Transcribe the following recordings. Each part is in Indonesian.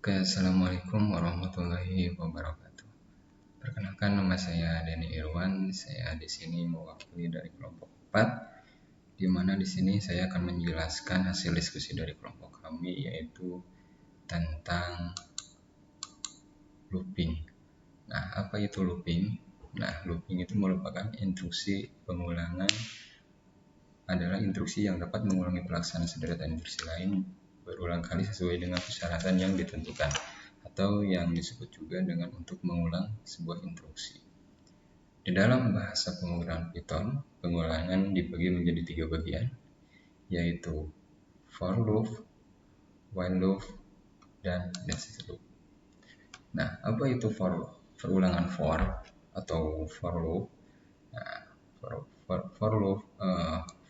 Oke, Assalamualaikum warahmatullahi wabarakatuh. Perkenalkan, nama saya Denny Irwan. Saya di sini mewakili dari kelompok 4, di mana di sini saya akan menjelaskan hasil diskusi dari kelompok kami, yaitu tentang looping. Nah, apa itu looping? Nah, looping itu merupakan instruksi pengulangan, adalah instruksi yang dapat mengulangi pelaksanaan sederetan instruksi lain berulang kali sesuai dengan persyaratan yang ditentukan, atau yang disebut juga dengan untuk mengulang sebuah instruksi. Di dalam bahasa pemrograman Python, pengulangan dibagi menjadi 3 bagian, yaitu for loop, while loop, dan nested loop. Nah, apa itu perulangan for atau for loop? Nah,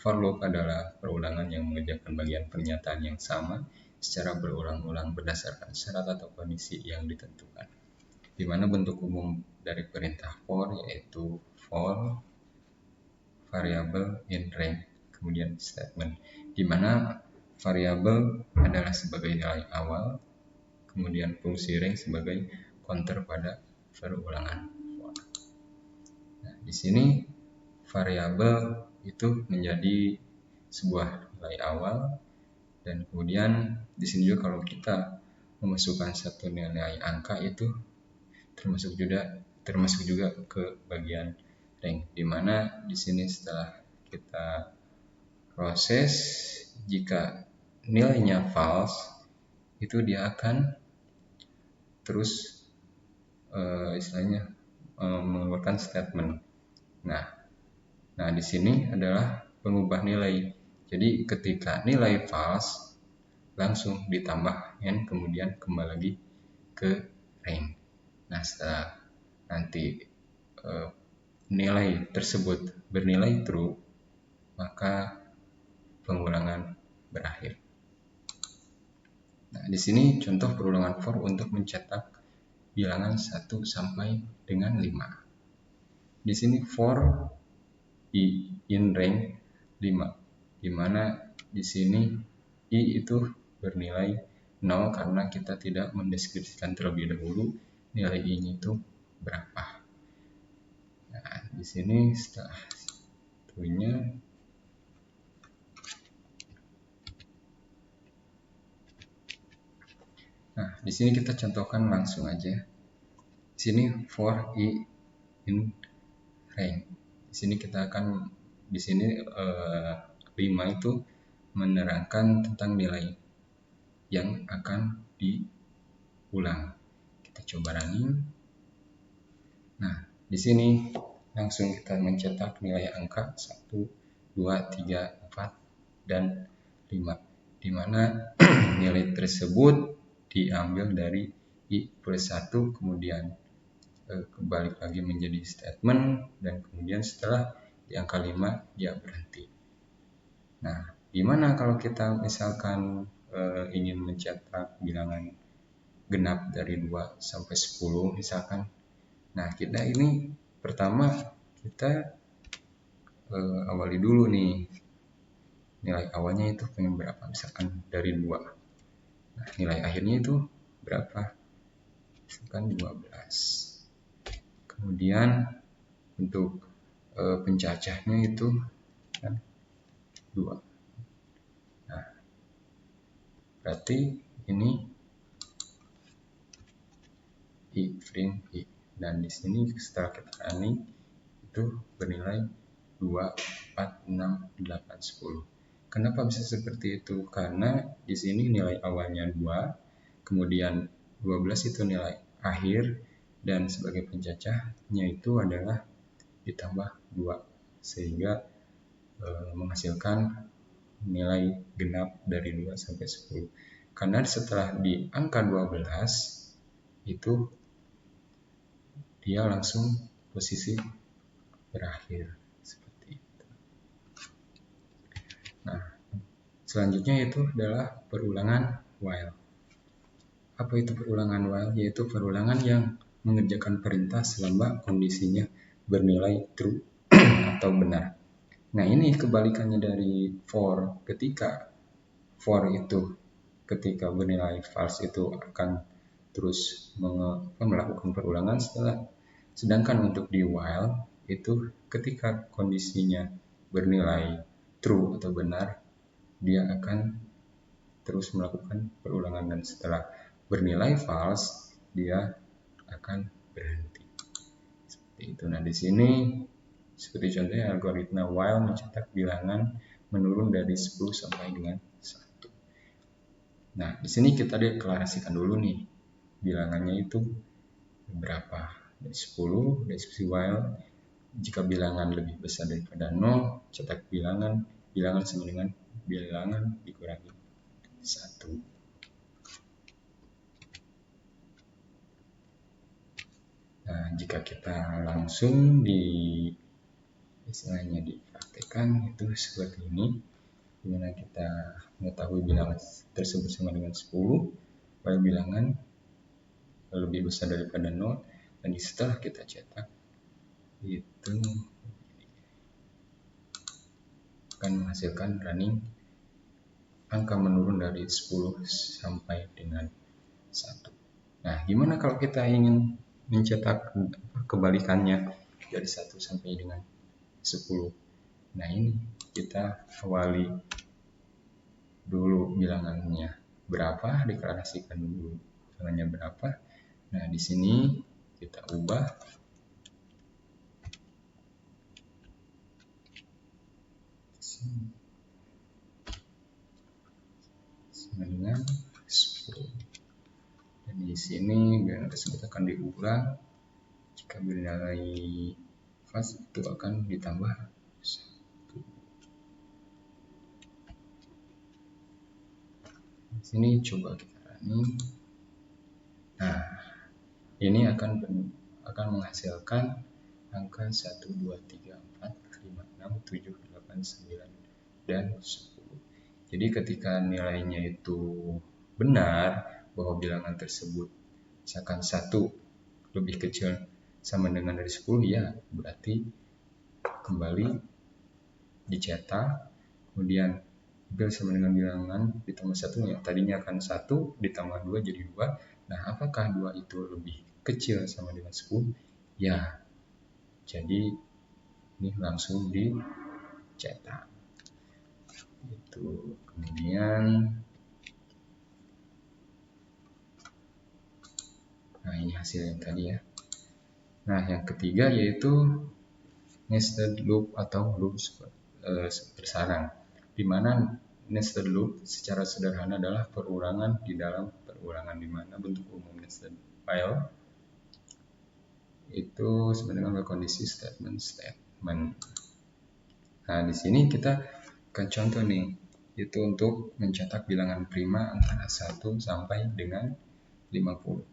for loop adalah perulangan yang mengerjakan bagian pernyataan yang sama secara berulang-ulang berdasarkan syarat atau kondisi yang ditentukan. Di mana bentuk umum dari perintah for yaitu for variable in range, kemudian statement, di mana variabel adalah sebagai nilai awal, kemudian fungsi range sebagai counter pada perulangan for. Nah, di sini variabel itu menjadi sebuah nilai awal, dan kemudian di sini juga kalau kita memasukkan satu nilai angka itu termasuk juga ke bagian range, di mana di sini setelah kita proses, jika nilainya false itu dia akan terus mengeluarkan statement. Nah, di sini adalah pengubah nilai. Jadi ketika nilai false langsung ditambah n, kemudian kembali lagi ke range. Nah, setelah nanti nilai tersebut bernilai true, maka pengulangan berakhir. Nah, di sini contoh perulangan for untuk mencetak bilangan 1 sampai dengan 5. Di sini for in range 5, di mana di sini i itu bernilai 0 karena kita tidak mendeskripsikan terlebih dahulu nilai i-nya itu berapa. Nah, di sini setelah itunya di sini kita contohkan langsung aja. Di sini for i in range. Di sini kita akan 5 itu menerangkan tentang nilai yang akan diulang. Kita coba running. Nah, di sini langsung kita mencetak nilai angka 1, 2, 3, 4, dan 5, di mana nilai tersebut diambil dari i plus 1, kemudian kembali lagi menjadi statement, dan kemudian setelah di angka 5 dia berhenti. Nah, gimana kalau kita misalkan ingin mencetak bilangan genap dari 2 sampai 10 misalkan. Nah, kita ini pertama kita awali dulu nih, nilai awalnya itu pengen berapa, misalkan dari 2. Nah, nilai akhirnya itu berapa, misalkan 12. Kemudian untuk pencacahnya itu kan 2. Nah, berarti ini i print i, dan di sini setelah kita running itu bernilai 2, 4, 6, 8, 10. Kenapa bisa seperti itu? Karena di sini nilai awalnya 2, kemudian 12 itu nilai akhir, dan sebagai pencacahnya itu adalah ditambah 2, sehingga menghasilkan nilai genap dari 2 sampai 10. Karena setelah di angka 12 itu dia langsung posisi berakhir seperti itu. Nah, selanjutnya itu adalah perulangan while. Apa itu perulangan while? Yaitu perulangan yang mengerjakan perintah selama kondisinya bernilai true atau benar. Nah, ini kebalikannya dari for. Ketika for itu ketika bernilai false itu akan terus melakukan perulangan sedangkan untuk di while itu ketika kondisinya bernilai true atau benar, dia akan terus melakukan perulangan, dan setelah bernilai false dia akan berhenti. Seperti itu. Nah, di sini seperti contohnya algoritma while mencetak bilangan menurun dari 10 sampai dengan 1. Nah, di sini kita deklarasikan dulu nih bilangannya itu berapa. Dari 10 dari sisi while, jika bilangan lebih besar daripada 0, cetak bilangan sama dengan bilangan dikurangi 1. Nah, jika kita langsung istilahnya dipraktekkan itu seperti ini, dimana kita mengetahui bilangan tersebut sama dengan 10, pada bilangan lebih besar daripada 0, dan setelah kita cetak itu akan menghasilkan running angka menurun dari 10 sampai dengan 1. Nah, gimana kalau kita ingin mencetak kebalikannya dari 1 sampai dengan 10? Nah, ini kita awali dulu bilangannya berapa, deklarasikan dulu bilangannya berapa. Nah, di sini kita ubah sama dengan 10. Dan di sini bilangan tersebut akan diulang. Jika bernilai false itu akan ditambah 1. Di sini coba kita running. Nah, ini akan menghasilkan angka 1, 2, 3, 4, 5, 6, 7, 8, 9, dan 10. Jadi ketika nilainya itu benar, bahwa bilangan tersebut misalkan 1 lebih kecil sama dengan dari 10, ya berarti kembali dicetak, kemudian sama dengan bilangan ditambah 1, yang tadinya akan 1 ditambah 2 jadi 2. Nah, apakah 2 itu lebih kecil sama dengan 10? Ya, jadi ini langsung dicetak. Itu kemudian, nah ini hasil yang tadi ya. Nah, yang ketiga yaitu nested loop atau loop bersarang, di mana nested loop secara sederhana adalah perulangan di dalam perulangan, di mana bentuk umum nested file itu sebenarnya kondisi statement. Nah, di sini kita akan contoh nih, itu untuk mencetak bilangan prima antara 1 sampai dengan 50.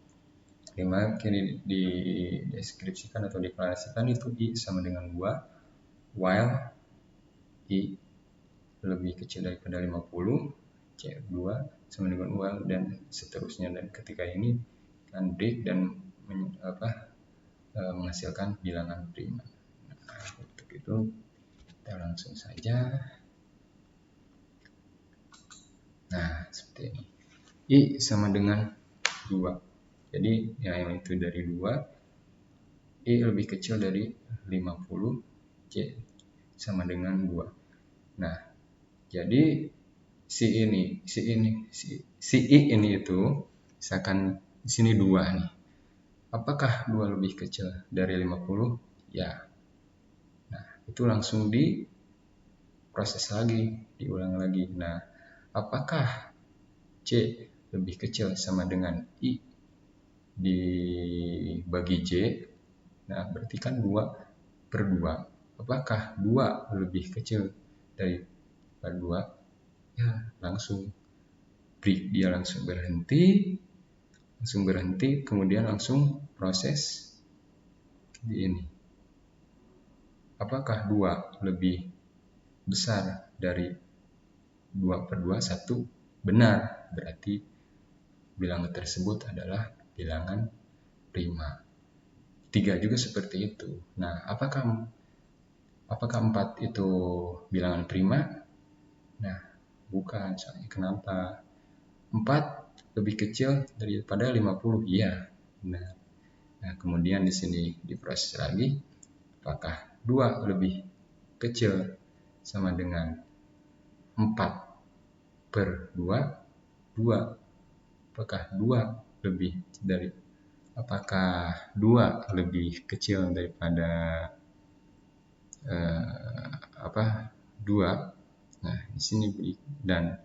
Kini dideskripsikan atau deklarasikan itu I sama dengan 2, while I lebih kecil daripada 50, C2 sama dengan while, dan seterusnya. Dan ketika ini akan break dan menghasilkan bilangan prima. Nah, untuk itu kita langsung saja. Nah, seperti ini. I sama dengan 2. Jadi yang itu dari 2, I lebih kecil dari 50, C sama dengan 2. Nah, jadi si I ini itu misalkan di sini 2 nih. Apakah 2 lebih kecil dari 50? Ya. Nah, itu langsung diproses lagi, diulang lagi. Nah, apakah C lebih kecil sama dengan I dibagi J? Nah, berarti kan 2/2. Apakah 2 lebih kecil dari 2? Ya, langsung break, dia langsung berhenti, kemudian langsung proses di ini. Apakah 2 lebih besar dari 2/2? 1 benar, berarti bilangan tersebut adalah bilangan prima. 3 juga seperti itu. Nah, apakah 4 itu bilangan prima? Nah, bukan. Soalnya kenapa? 4 lebih kecil daripada 50? Iya, benar. Nah, kemudian di sini diproses lagi, apakah 2 lebih kecil sama dengan 4/2? 2. Apakah 2 lebih dari apakah 2 lebih kecil daripada 2? Nah, di sini dan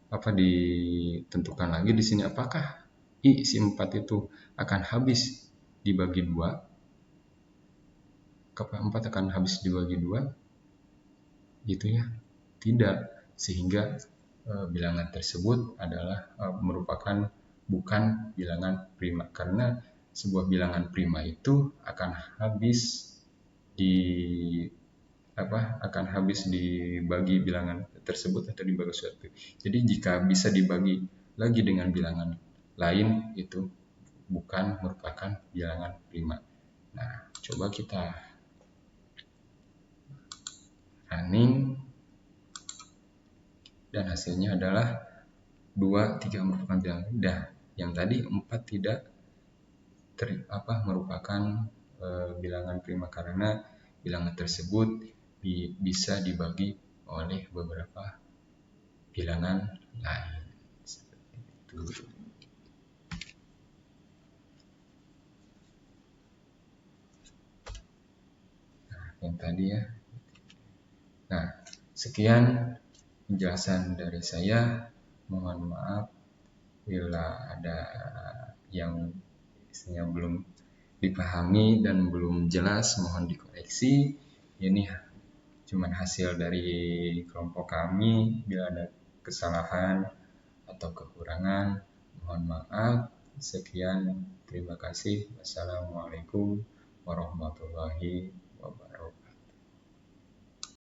ditentukan lagi di sini apakah si 4 itu akan habis dibagi 2? Apakah 4 akan habis dibagi 2? Gitu ya. Tidak, sehingga bilangan tersebut adalah merupakan bukan bilangan prima, karena sebuah bilangan prima itu akan habis dibagi bilangan tersebut atau dibagi suatu. Jadi jika bisa dibagi lagi dengan bilangan lain, itu bukan merupakan bilangan prima. Nah, coba kita running dan hasilnya adalah 2, 3 merupakan bilangan. Yang tadi 4 tidak merupakan bilangan prima karena bilangan tersebut bisa dibagi oleh beberapa bilangan lain. Seperti itu. Nah, yang tadi ya. Nah, sekian penjelasan dari saya. Mohon maaf bila ada yang belum dipahami dan belum jelas, mohon dikoreksi. Ini cuman hasil dari kelompok kami. Bila ada kesalahan atau kekurangan, mohon maaf. Sekian, terima kasih. Wassalamualaikum warahmatullahi